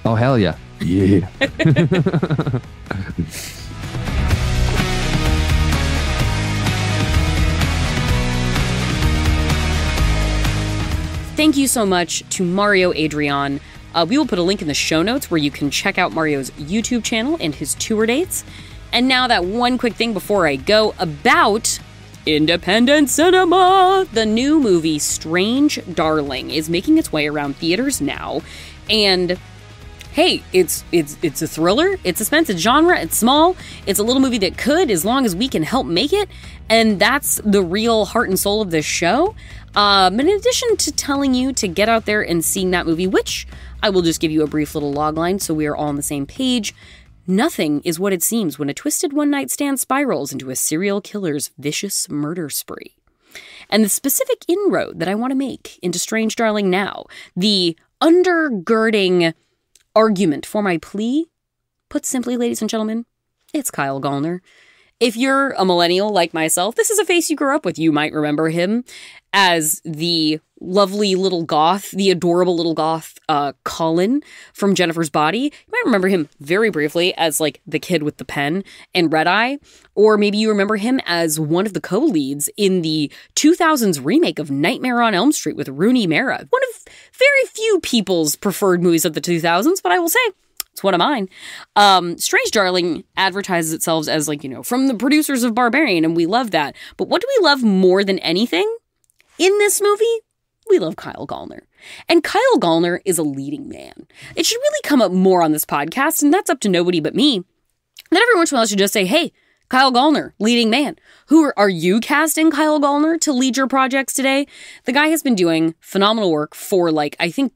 Oh, hell yeah. Yeah. Thank you so much to Mario Adrion. We will put a link in the show notes where you can check out Mario's YouTube channel and his tour dates. And now that one quick thing before I go about independent cinema. The new movie Strange Darling is making its way around theaters now. And hey, it's a thriller, it's suspense, it's genre, it's small, it's a little movie that could, as long as we can help make it. And that's the real heart and soul of this show. But in addition to telling you to get out there and seeing that movie, which I will just give you a brief little logline so we are all on the same page. Nothing is what it seems when a twisted one-night stand spirals into a serial killer's vicious murder spree. And the specific inroad that I want to make into Strange Darling now, the undergirding argument for my plea, put simply, ladies and gentlemen, it's Kyle Gallner. If you're a millennial like myself, this is a face you grew up with. You might remember him as the lovely little goth, the adorable little goth Colin from Jennifer's Body. You might remember him very briefly as like the kid with the pen and red eye. Or maybe you remember him as one of the co-leads in the 2000s remake of Nightmare on Elm Street with Rooney Mara. One of very few people's preferred movies of the 2000s, but I will say, it's one of mine. Strange Darling advertises itself as like, from the producers of Barbarian, and we love that. But what do we love more than anything in this movie? We love Kyle Gallner. And Kyle Gallner is a leading man. It should really come up more on this podcast, and that's up to nobody but me. Then every once in a while I should just say, hey, Kyle Gallner, leading man. Who are you casting Kyle Gallner to lead your projects today? The guy has been doing phenomenal work for I think,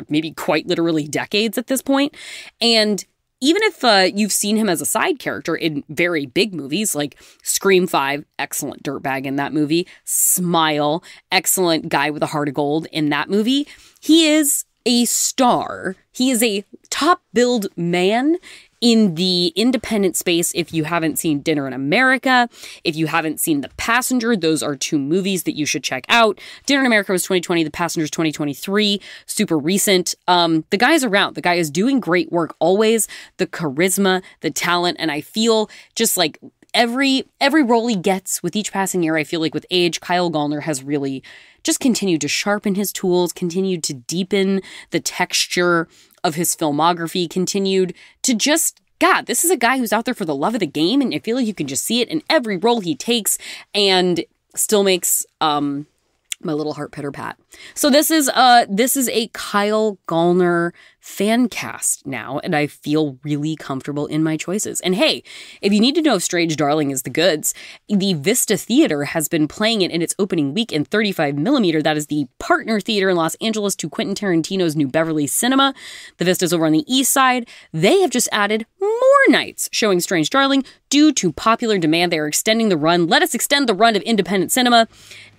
maybe quite literally decades at this point. And even if you've seen him as a side character in very big movies like Scream 5, excellent dirtbag in that movie, Smile, excellent guy with a heart of gold in that movie, he is a star. He is a top-billed man in the independent space. If you haven't seen Dinner in America, if you haven't seen The Passenger, those are two movies that you should check out. Dinner in America was 2020, The Passenger's 2023, super recent. The guy is around. The guy is doing great work always. The charisma, the talent, and I feel just like every role he gets with each passing year, I feel like with age, Kyle Gallner has really just continued to sharpen his tools, continued to deepen the texture of his filmography, continued to just, God, this is a guy who's out there for the love of the game, and I feel like you can just see it in every role he takes and still makes my little heart pitter pat. So this is a Kyle Gallner fan cast now, and I feel really comfortable in my choices. And hey, if you need to know if Strange Darling is the goods, the Vista Theater has been playing it in its opening week in 35mm. That is the partner theater in Los Angeles to Quentin Tarantino's New Beverly Cinema. The Vista's over on the east side. They have just added more nights showing Strange Darling due to popular demand. They are extending the run. Let us extend the run of independent cinema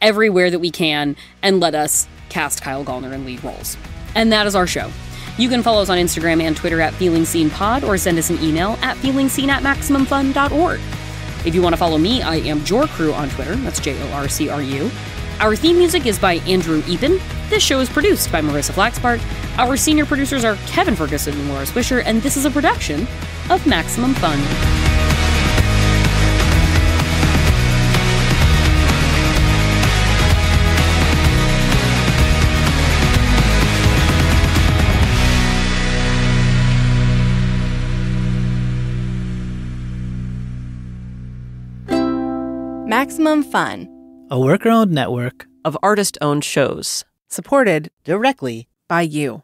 everywhere that we can, and let us cast Kyle Gallner in lead roles. And that is our show. You can follow us on Instagram and Twitter at FeelingSeenPod, or send us an email at feelingseen@maximumfun.org. If you want to follow me, I am Jorcru on Twitter. That's JORCRU. Our theme music is by Andrew Epen. This show is produced by Marissa Flaxbart. Our senior producers are Kevin Ferguson and Laura Swisher, and this is a production of Maximum Fun. Maximum Fun, a worker-owned network of artist-owned shows, supported directly by you.